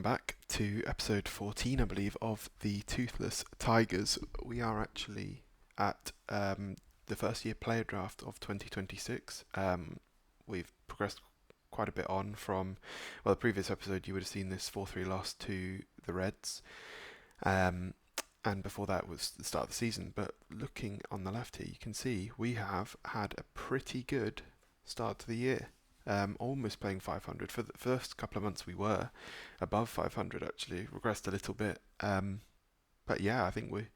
Back to episode 14, I believe, of the Toothless Tigers. We are actually at the first year player draft of 2026. We've progressed quite a bit on from, well, the previous episode you would have seen this 4-3 loss to the Reds. And before that was the start of the season. But looking on the left here, you can see we have had a pretty good start to the year. Almost playing 500. For the first couple of months we were above 500 actually, regressed a little bit. But yeah, I think we're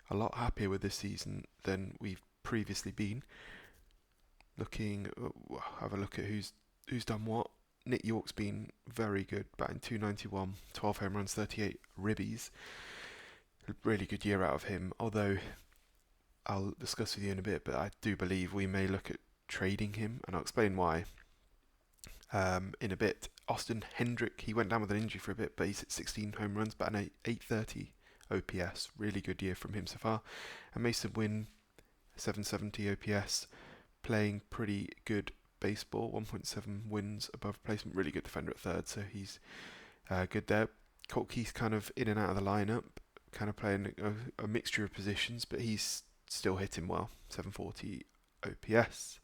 a lot happier with this season than we've previously been. Have a look at who's done what. Nick York's been very good, batting 291, 12 home runs, 38 ribbies. A really good year out of him, although I'll discuss with you in a bit, but I do believe we may look at trading him, and I'll explain why in a bit. Austin Hendrick, he went down with an injury for a bit, but he's at 16 home runs, but an 830 OPS. Really good year from him so far. And Mason Wynn, 770 OPS, playing pretty good baseball, 1.7 wins above replacement. Really good defender at third, so he's good there. Colt Keith kind of in and out of the lineup, kind of playing a mixture of positions, but he's still hitting well, 740 OPS.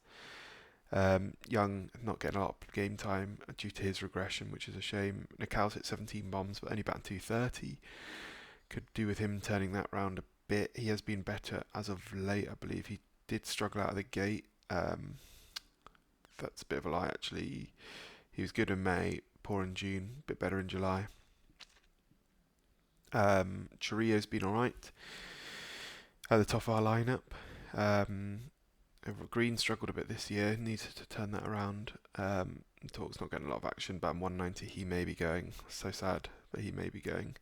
Young not getting a lot of game time due to his regression, which is a shame. Nical's hit 17 bombs, but only batting 230. Could do with him turning that round a bit. He has been better as of late, I believe. He did struggle out of the gate. That's a bit of a lie, actually. He was good in May, poor in June, a bit better in July. Chorrillo's been alright at the top of our lineup. Green struggled a bit this year, needs to turn that around. Talk's not getting a lot of action, but 190 he may be going. So sad, but he may be going.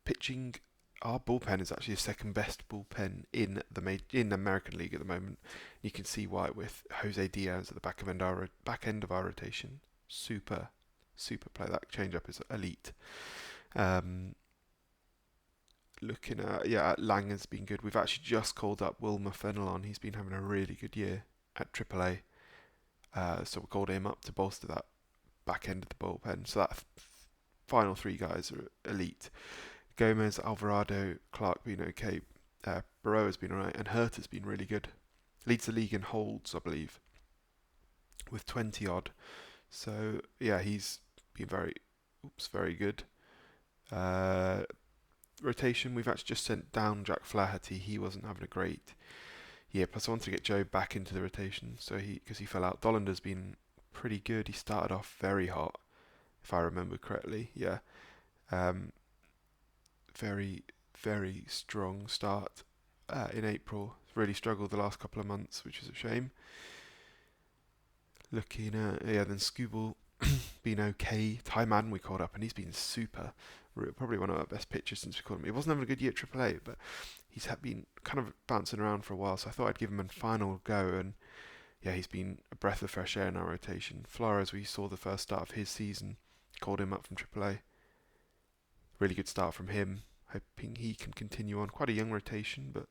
Pitching, our bullpen is actually the second best bullpen in the American League at the moment. You can see why with Jose Diaz at the back end of our rotation. Super play. That change-up is elite. Looking at Lang has been good. We've actually just called up Wilmer Fenelon. He's been having a really good year at AAA. So we called him up to bolster that back end of the bullpen. So that final three guys are elite. Gomez, Alvarado, Clark been okay. Barreau has been alright, and Hurt has been really good. Leads the league in holds, I believe, with 20 odd. So yeah, he's been very good. Rotation, we've actually just sent down Jack Flaherty. He wasn't having a great year. Plus, I wanted to get Joe back into the rotation, because he fell out. Dollander's been pretty good. He started off very hot, if I remember correctly. Yeah, very strong start in April. Really struggled the last couple of months, which is a shame. Looking at then Scooble been okay. Ty Madden we called up, and he's been super. Probably one of our best pitchers since we called him. He wasn't having a good year at AAA, but he's been kind of bouncing around for a while, so I thought I'd give him a final go, and yeah, he's been a breath of fresh air in our rotation. Flores, we saw the first start of his season, called him up from AAA. Really good start from him. Hoping he can continue on. Quite a young rotation, but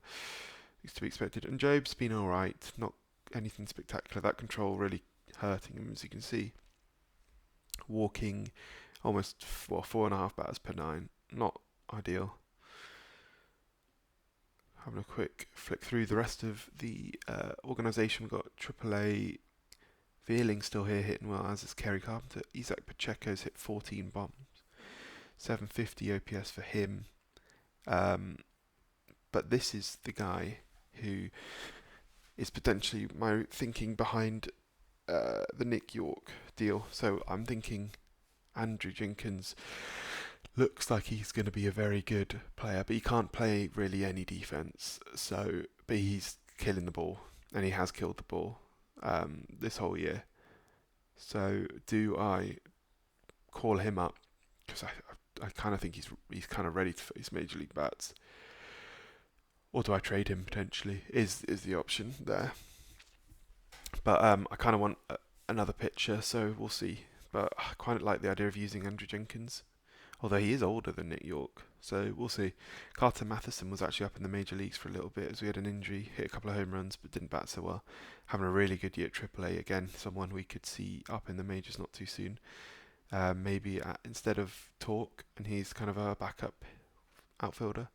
it's to be expected. And Job's been alright, not anything spectacular. That control really hurting him, as you can see. Walking almost 4.5 batters per 9. Not ideal. Having a quick flick through the rest of the organisation. We've got AAA. Veerling still here hitting well, as is Kerry Carpenter. Isaac Pacheco's hit 14 bombs. 750 OPS for him. But this is the guy who is potentially my thinking behind the Nick York deal. So I'm thinking Andrew Jenkins looks like he's going to be a very good player, but he can't play really any defense. But he's killing the ball, and he has killed the ball this whole year. So do I call him up? Because I kind of think he's kind of ready to face major league bats. Or do I trade him potentially? Is the option there? But I kind of want another pitcher, so we'll see. But I quite like the idea of using Andrew Jenkins, although he is older than Nick York, so we'll see. Carter Matheson was actually up in the major leagues for a little bit as we had an injury, hit a couple of home runs but didn't bat so well. Having a really good year at AAA again, someone we could see up in the majors not too soon. maybe instead of Torque, and he's kind of a backup outfielder.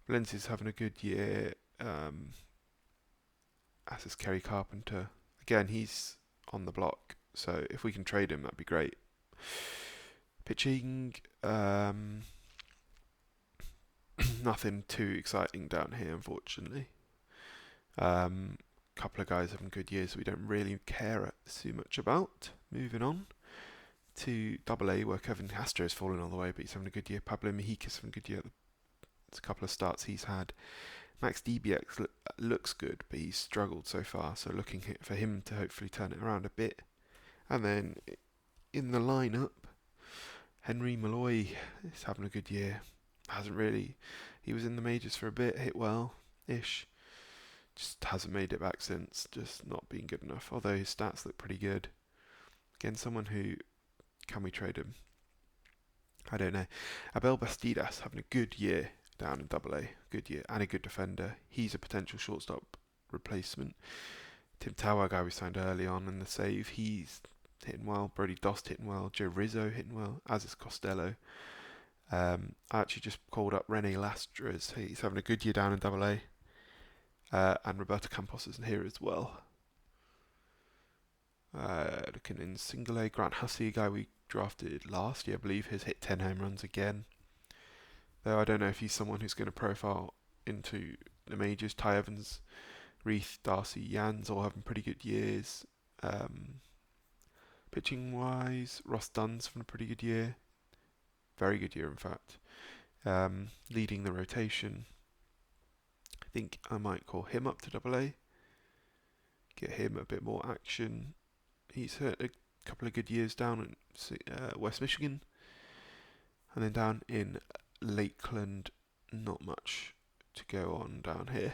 Valencia's having a good year, as is Kerry Carpenter. Again, he's on the block, so if we can trade him, that'd be great. Pitching, nothing too exciting down here, unfortunately. Couple of guys having good years that we don't really care too much about. Moving on to Double A, where Kevin Castro has fallen all the way, but he's having a good year. Pablo Mejica's having a good year. It's a couple of starts he's had. Max DBX looks good, but he's struggled so far, so looking for him to hopefully turn it around a bit. And then in the lineup, Henry Malloy is having a good year. He was in the majors for a bit, hit well-ish. Just hasn't made it back since, just not been good enough, although his stats look pretty good. Again, someone who, can we trade him? I don't know. Abel Bastidas having a good year down in Double A, good year, and a good defender. He's a potential shortstop replacement. Tim Tower, guy we signed early on in the save, he's hitting well. Brody Dost hitting well. Joe Rizzo hitting well, as is Costello. I actually just called up Rene Lastres. He's having a good year down in Double A. And Roberto Campos is in here as well. Looking in Single A, Grant Hussey, guy we drafted last year, I believe, has hit 10 home runs again. Though I don't know if he's someone who's going to profile into the majors. Ty Evans, Reith, Darcy, Jans all having pretty good years. Pitching wise, Ross Dunn's having a pretty good year. Very good year, in fact. Leading the rotation. I think I might call him up to Double A. Get him a bit more action. He's had a couple of good years down in West Michigan. And then down in Lakeland, not much to go on down here.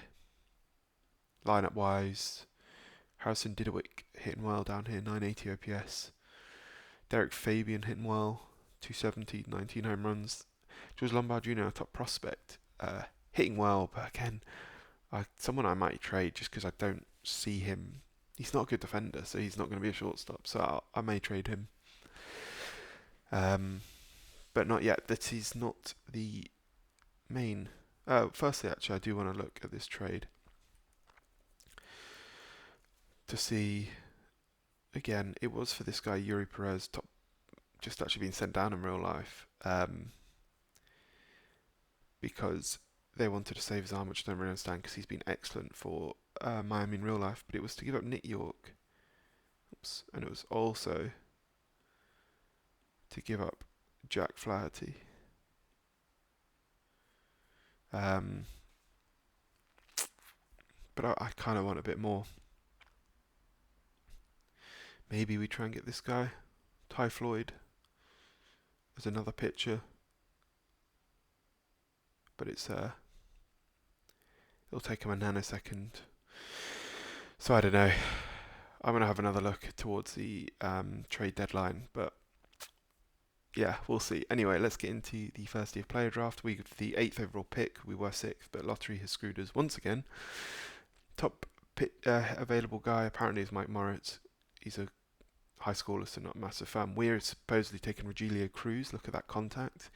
Lineup wise, Harrison Didewick hitting well down here, 980 OPS. Derek Fabian hitting well, 270, 19 home runs. George Lombard Jr., a top prospect, hitting well, but again, someone I might trade just because I don't see him. He's not a good defender, so he's not going to be a shortstop, so I may trade him. But not yet. That is not the main. Firstly, actually, I do want to look at this trade to see. Again, it was for this guy Yuri Perez, just actually being sent down in real life, because they wanted to save his arm, which I don't really understand because he's been excellent for Miami in real life. But it was to give up Nick York, and it was also to give up Jack Flaherty. But I kind of want a bit more. Maybe we try and get this guy, Ty Floyd, as another pitcher. But it'll take him a nanosecond. So I don't know. I'm going to have another look towards the trade deadline, but yeah, we'll see. Anyway, let's get into the first year player draft. We got the 8th overall pick. We were 6th, but lottery has screwed us once again. Top available guy apparently is Mike Moritz. He's a high schooler, so not a massive fan. We're supposedly taking Rogelio Cruz. Look at that contact.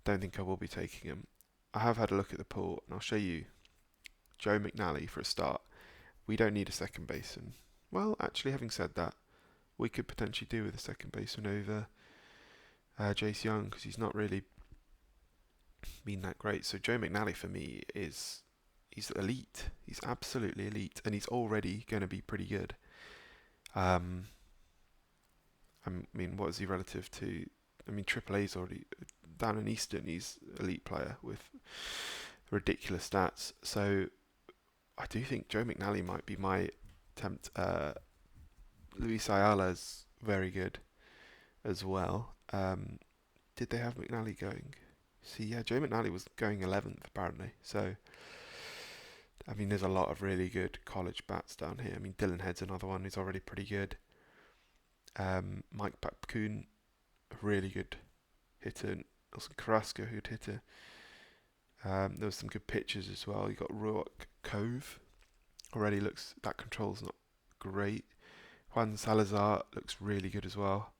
Don't think I will be taking him. I have had a look at the pool, and I'll show you Joe McNally for a start. We don't need a second baseman. Well, actually, having said that, we could potentially do with a second baseman over Jace Young, because he's not really been that great. So Joe McNally for me he's elite. He's absolutely elite, and he's already going to be pretty good. I mean, what is he relative to? I mean, AAA's already down in Eastern. He's an elite player with ridiculous stats. So I do think Joe McNally might be my attempt. Luis Ayala's very good as well. Did they have McNally going? See, yeah, Joe McNally was going 11th apparently. So, I mean, there's a lot of really good college bats down here. I mean, Dylan Head's another one who's already pretty good. Mike Papcoon, a really good hitter. Nelson Carrasco, who'd hitter. There was some good pitchers as well. You got Ruok Cove. Already looks, that control's not great. Juan Salazar looks really good as well.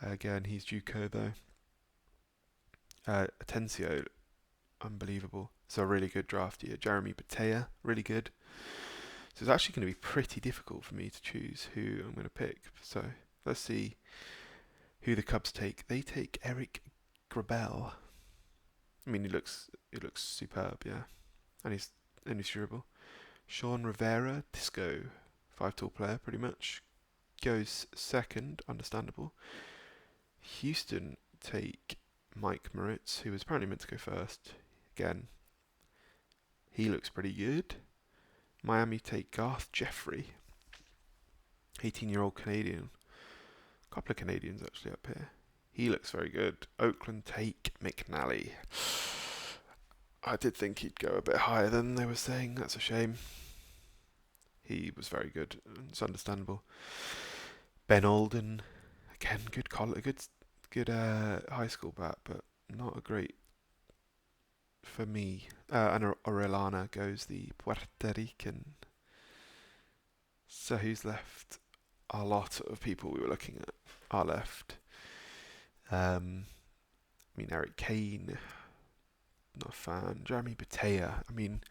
Again, he's JUCO though. Atencio, unbelievable. It's a really good draft year. Jeremy Batea, really good. So it's actually going to be pretty difficult for me to choose who I'm going to pick. So let's see who the Cubs take. They take Eric Grabel. I mean, he looks superb, yeah, and he's durable. Sean Rivera, Disco, 5-tool player, pretty much goes second. Understandable. Houston take Mike Moritz, who was apparently meant to go first. Again, he looks pretty good. Miami take Garth Jeffrey, 18-year-old Canadian. A couple of Canadians actually up here. He looks very good. Oakland take McNally. I did think he'd go a bit higher than they were saying. That's a shame. He was very good. It's understandable. Ben Alden, again, good high school bat, but not a great for me. And Orellana goes the Puerto Rican. So who's left? A lot of people we were looking at are left. I mean, Eric Kane, not a fan. Jeremy Batea, I mean,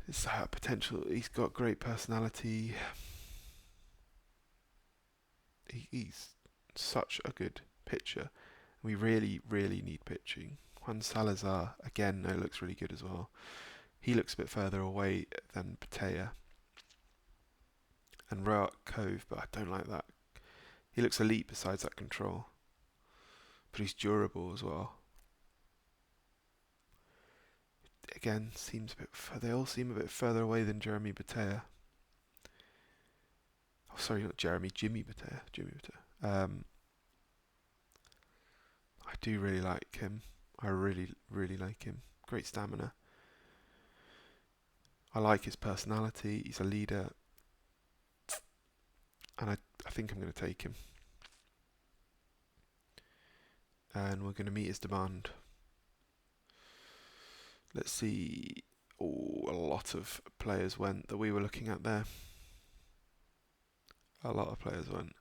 it's potential. He's got great personality. He's such a good pitcher. We really, really need pitching. Juan Salazar, again, looks really good as well. He looks a bit further away than Batea. And Roark Cove, but I don't like that. He looks elite besides that control. But he's durable as well. Again, they all seem a bit further away than Jeremy Batea. Oh, sorry, not Jeremy, Jimmy Batea. I do really like him. I really, really like him. Great stamina. I like his personality. He's a leader. And I think I'm going to take him. And we're going to meet his demand. Let's see. Oh, a lot of players went that we were looking at there. A lot of players went.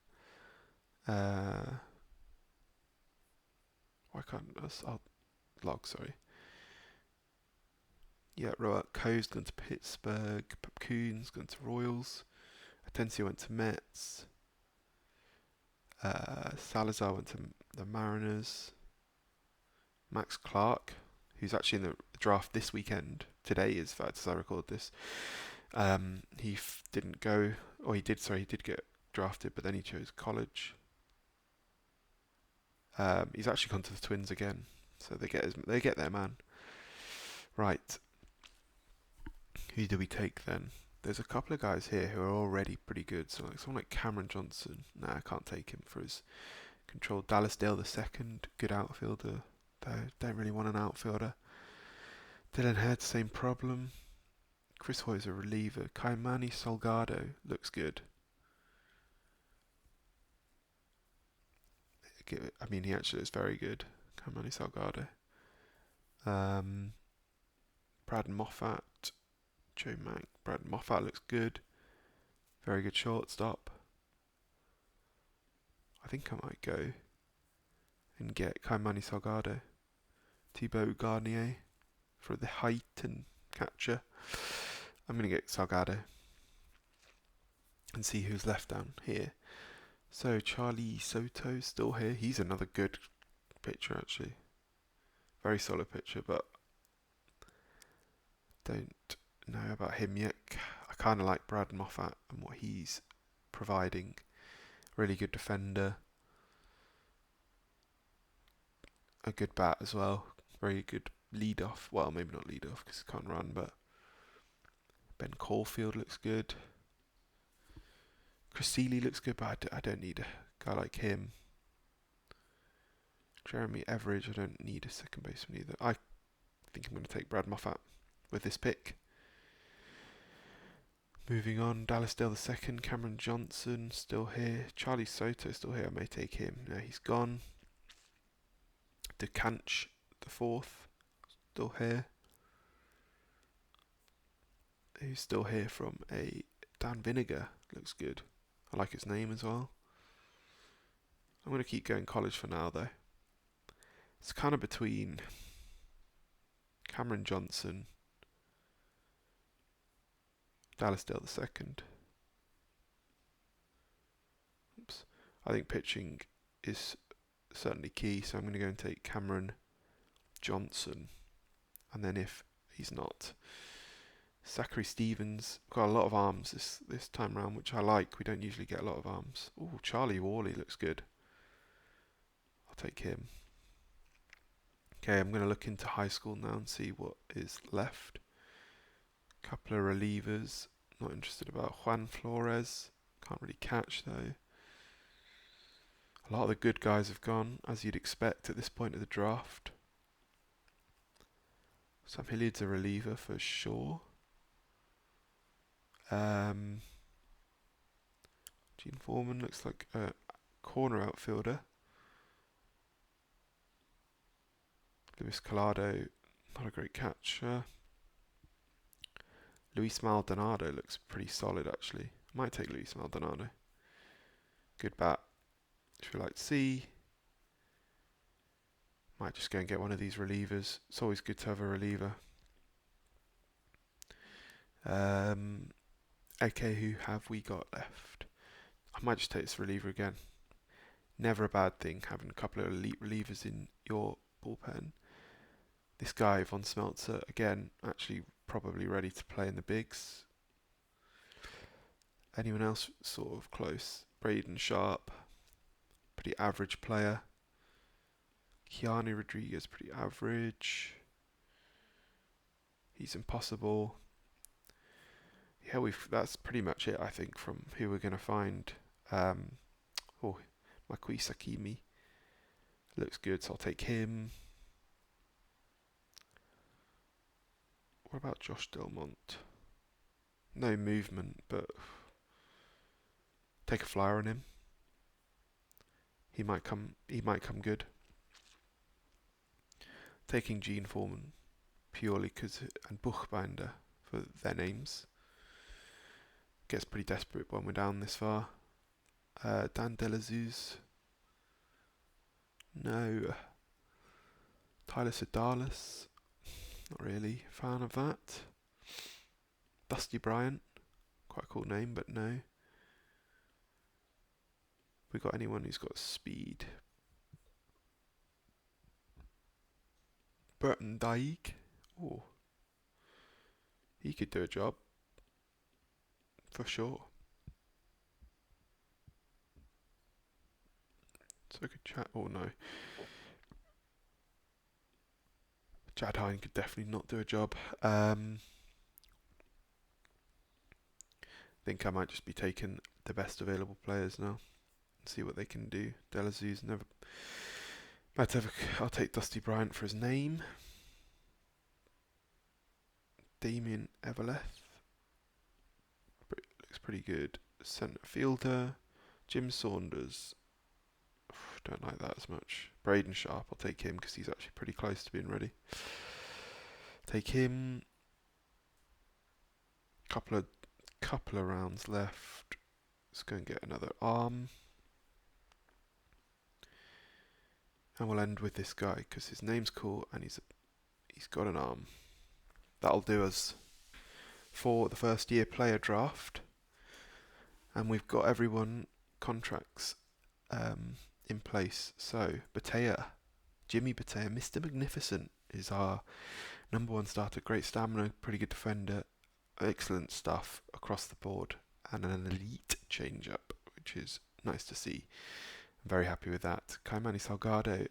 Why can't I'll log, sorry. Yeah, Roark Cove's gone to Pittsburgh. Popcoon's gone to Royals. Atencio went to Mets. Salazar went to the Mariners. Max Clark, who's actually in the draft this weekend. Today is, in fact, as I record this. He didn't go, or he did get drafted, but then he chose college. He's actually gone to the Twins again, so they get their man. Right. Who do we take then? There's a couple of guys here who are already pretty good. So like someone like Cameron Johnson. Nah, I can't take him for his control. Dallas Dale the second, good outfielder. Don't really want an outfielder. Dylan Head, same problem. Chris Hoy's a reliever. Kaimani Salgado looks good. I mean, he actually is very good. Kaimani Salgado. Brad Moffat. Joe Mack. Brad Moffat looks good. Very good shortstop. I think I might go and get Kaimani Salgado. Thibaut Garnier for the height and catcher. I'm going to get Salgado and see who's left down here. So Charlie Soto still here. He's another good pitcher actually. Very solid pitcher, but don't know about him yet. I kind of like Brad Moffat and what he's providing. Really good defender. A good bat as well. Very good lead off. Well, maybe not lead off because he can't run, but Ben Caulfield looks good. Chris Seeley looks good, but I don't need a guy like him. Jeremy Everidge, I don't need a second baseman either. I think I'm going to take Brad Moffat with this pick. Moving on, Dallas Dale the second, Cameron Johnson still here, Charlie Soto still here. I may take him. No, he's gone. DeCanch the fourth, still here. Who's still here from Dan Vinegar? Looks good. I like his name as well. I'm going to keep going college for now, though. It's kind of between Cameron Johnson, Dallas Dale II. Oops. I think pitching is certainly key, so I'm going to go and take Cameron Johnson. And then if he's not, Zachary Stevens. Got a lot of arms this time round, which I like. We don't usually get a lot of arms. Oh, Charlie Worley looks good. I'll take him. Okay, I'm going to look into high school now and see what is left. Couple of relievers. Not interested about Juan Flores. Can't really catch though. A lot of the good guys have gone, as you'd expect at this point of the draft. Sam Hilliard's a reliever for sure. Gene Foreman looks like a corner outfielder. Luis Collado, not a great catcher. Luis Maldonado looks pretty solid actually. Might take Luis Maldonado. Good bat. If you like to see. Might just go and get one of these relievers. It's always good to have a reliever. Okay, who have we got left? I might just take this reliever again. Never a bad thing having a couple of elite relievers in your bullpen. This guy, Von Smeltzer, again, actually probably ready to play in the bigs. Anyone else sort of close? Braden Sharp, pretty average player. Keanu Rodriguez, pretty average. He's impossible. Yeah, that's pretty much it, I think, from who we're going to find. Makui Sakimi looks good, so I'll take him. What about Josh Delmont? No movement, but take a flyer on him. He might come good. Taking Gene Foreman purely and Buchbinder for their names. Gets pretty desperate when we're down this far. Dan DeLazuz. No. Tyler Sedalis. Not really a fan of that. Dusty Bryant. Quite a cool name, but no. We got anyone who's got speed? Burton Daig. Oh. He could do a job. For sure. So I could chat. Oh no. Chad Hine could definitely not do a job. Think I might just be taking the best available players now and see what they can do. DeLazuz never. I'll take Dusty Bryant for his name. Damien Everleth looks pretty good. Centre fielder. Jim Saunders. Don't like that as much. Braden Sharp, I'll take him because he's actually pretty close to being ready. Take him. Couple of rounds left. Let's go and get another arm. And we'll end with this guy because his name's cool and he's got an arm. That'll do us for the first year player draft. And we've got everyone contracts in place. So Jimmy Batea, Mr. Magnificent is our number one starter. Great stamina, pretty good defender, excellent stuff across the board, and an elite change-up, which is nice to see. I'm very happy with that. Kaimani Salgado,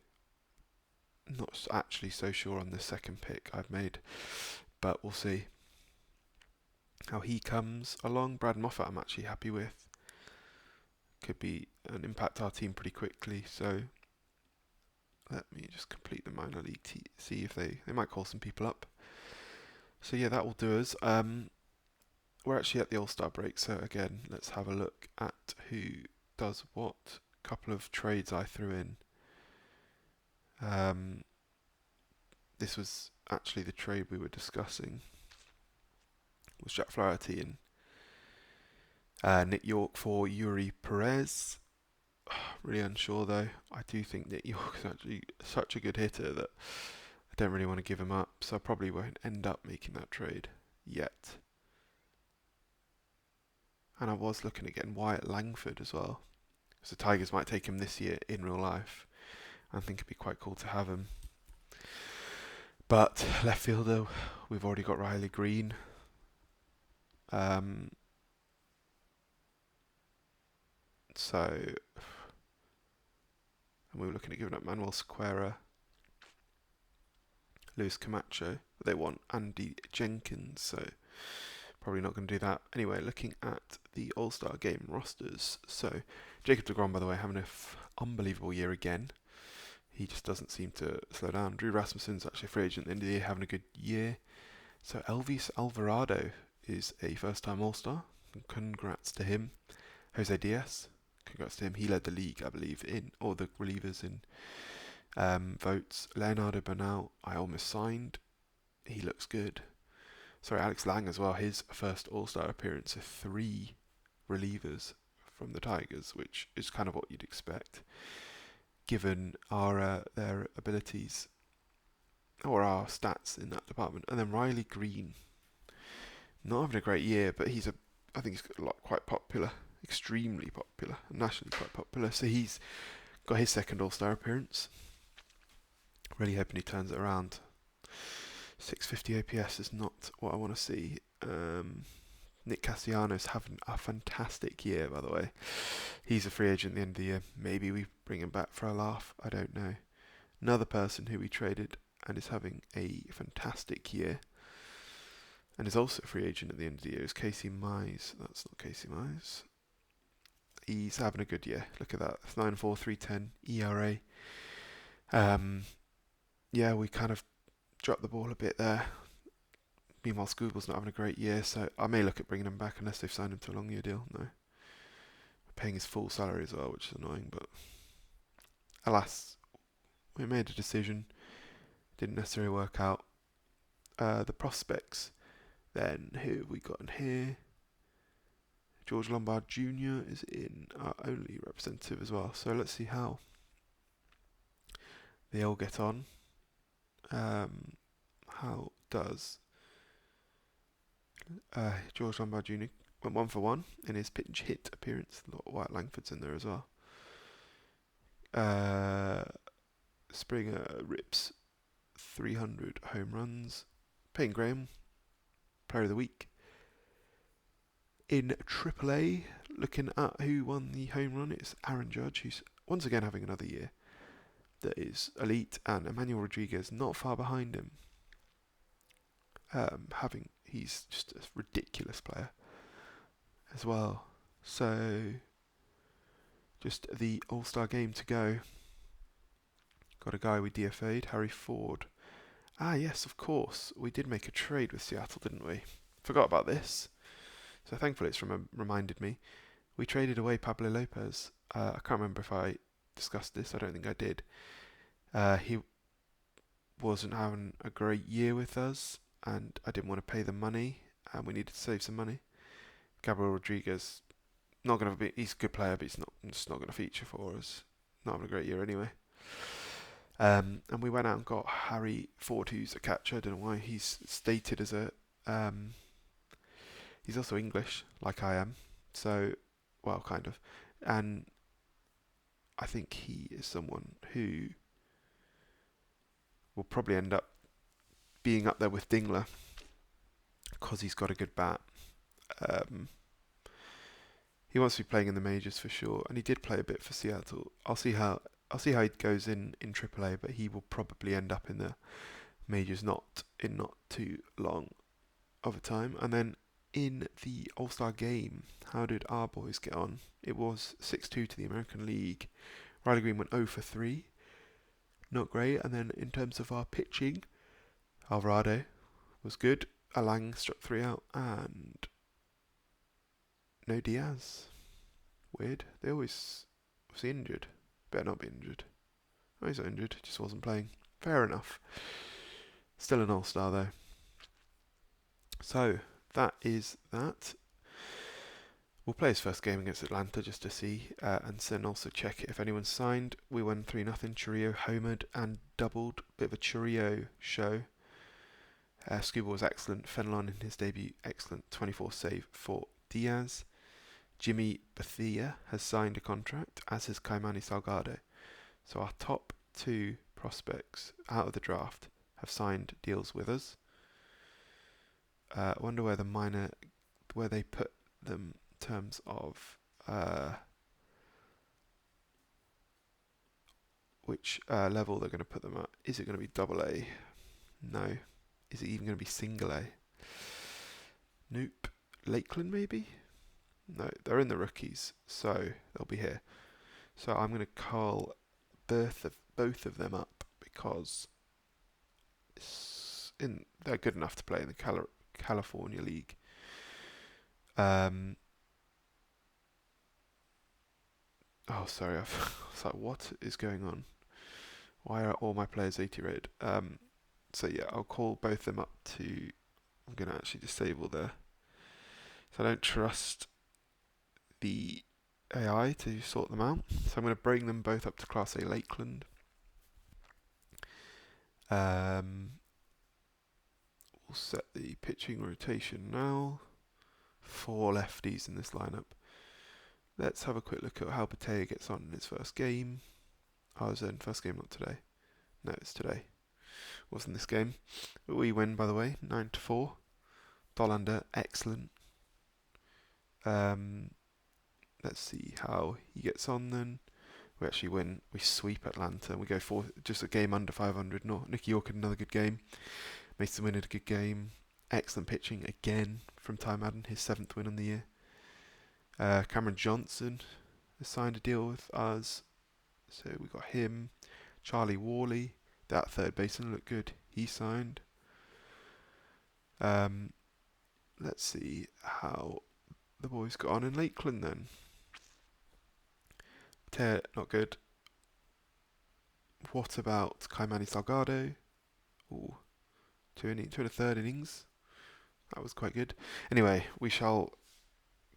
not actually so sure on the second pick I've made, but we'll see how he comes along. Brad Moffat I'm actually happy with. Could be and impact our team pretty quickly, so let me just complete the minor league see if they might call some people up. So yeah, that will do us. We're actually at the All-Star break, so again, let's have a look at who does what. Couple of trades I threw in. This was actually the trade we were discussing. It was Jack Flaherty and Nick York for Yuri Perez. Really unsure though. I do think that York is actually such a good hitter that I don't really want to give him up, so I probably won't end up making that trade yet. And I was looking at getting Wyatt Langford as well, because the Tigers might take him this year in real life. I think it'd be quite cool to have him. But left fielder, we've already got Riley Green. So, and we were looking at giving up Manuel Sequeira, Luis Camacho. They want Andy Jenkins, so probably not going to do that. Anyway, looking at the All-Star Game rosters. So, Jacob deGrom, by the way, having an unbelievable year again. He just doesn't seem to slow down. Drew Rasmussen's actually a free agent at the end of the year, having a good year. So Elvis Alvarado is a first-time All-Star. Congrats to him. Jose Diaz, congrats to him. He led the league, I believe, or the relievers in votes. Leonardo Bernal, I almost signed. He looks good. Sorry, Alex Lang as well. His first All-Star appearance of 3 relievers from the Tigers, which is kind of what you'd expect, given their abilities or our stats in that department. And then Riley Green, not having a great year, but I think he's quite popular, extremely popular, nationally quite popular. So he's got his second All-Star appearance. Really hoping he turns it around. 650 OPS is not what I want to see. Nick Castellanos having a fantastic year, by the way. He's a free agent at the end of the year. Maybe we bring him back for a laugh. I don't know. Another person who we traded and is having a fantastic year and is also a free agent at the end of the year is Casey Mize. That's not Casey Mize. He's having a good year. Look at that. 9.4, 3.10 ERA. Yeah, we kind of dropped the ball a bit there. Meanwhile, Scooble's not having a great year, so I may look at bringing him back unless they've signed him to a long-year deal. No. We're paying his full salary as well, which is annoying, but alas, we made a decision. Didn't necessarily work out. The prospects, then, who have we got in here? George Lombard Jr. is in our only representative as well, so let's see how they all get on. How does George Lombard Jr. went 1 for 1 in his pitch hit appearance. A lot of Wyatt Langford's in there as well. Springer rips 300 home runs. Payne Graham, Player of the Week. In AAA, looking at who won the home run, it's Aaron Judge, who's once again having another year that is elite, and Emmanuel Rodriguez not far behind him. He's just a ridiculous player as well. So, just the All-Star game to go. Got a guy we DFA'd, Harry Ford. Ah, yes, of course. We did make a trade with Seattle, didn't we? Forgot about this. So thankfully it's reminded me. We traded away Pablo Lopez. I can't remember if I discussed this. I don't think I did. He wasn't having a great year with us, and I didn't want to pay the money, and we needed to save some money. Gabriel Rodriguez, he's a good player, but he's not going to feature for us. Not having a great year anyway. And we went out and got Harry Ford, who's a catcher. I don't know why he's stated as a. He's also English, like I am. So, well, kind of. And I think he is someone who will probably end up being up there with Dingler because he's got a good bat. He wants to be playing in the majors for sure, and he did play a bit for Seattle. I'll see how he goes in AAA, but he will probably end up in the majors not too long of a time. And then in the All-Star game, how did our boys get on? It was 6-2 to the American League. Riley Green went 0 for 3. Not great. And then in terms of our pitching, Alvarado was good. Alang struck 3 out, and no Diaz. Weird. Was he injured? Better not be injured. Oh, he's not injured. Just wasn't playing. Fair enough. Still an All-Star though. So that is that. We'll play his first game against Atlanta just to see, and then also check if anyone's signed. We won 3-0. Churio homered and doubled. Bit of a Churio show. Scuba was excellent. Fenelon in his debut, excellent. 24 save for Diaz. Jimmy Bethia has signed a contract, as has Caimani Salgado. So our top two prospects out of the draft have signed deals with us. I wonder where where they put them in terms of which level they're going to put them at. Is it going to be double A? No. Is it even going to be single A? Nope. Lakeland maybe? No, they're in the rookies, so they'll be here. So I'm going to call both of them up because they're good enough to play in the California League. Oh, sorry. I was like, what is going on? Why are all my players 80 rated? So yeah, I'll call both them up to. I'm going to actually disable there. So I don't trust the AI to sort them out. So I'm going to bring them both up to Class A Lakeland. We'll set the pitching rotation now. 4 lefties in this lineup. Let's have a quick look at how Patea gets on in his first game. I was in first game, not today. No, it's today. Wasn't this game. But we win, by the way, 9-4. Dolander, excellent. Let's see how he gets on then. We actually win. We sweep Atlanta and we go for just a game under 500. No, Nicky York had another good game. Mason Wynn had a good game. Excellent pitching again from Ty Madden, his 7th win on the year. Cameron Johnson has signed a deal with us. So we got him. Charlie Worley, that third baseman looked good. He signed. Let's see how the boys got on in Lakeland then. Patea, not good. What about Caimani Salgado? Ooh, two and a third innings. That was quite good. Anyway, we shall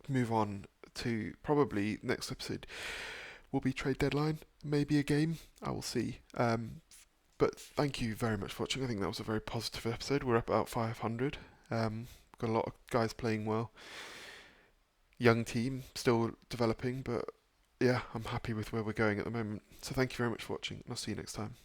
move on to probably next episode will be trade deadline, maybe a game. I will see. But thank you very much for watching. I think that was a very positive episode. We're up about 500. Got a lot of guys playing well. Young team, still developing, but yeah, I'm happy with where we're going at the moment. So thank you very much for watching, and I'll see you next time.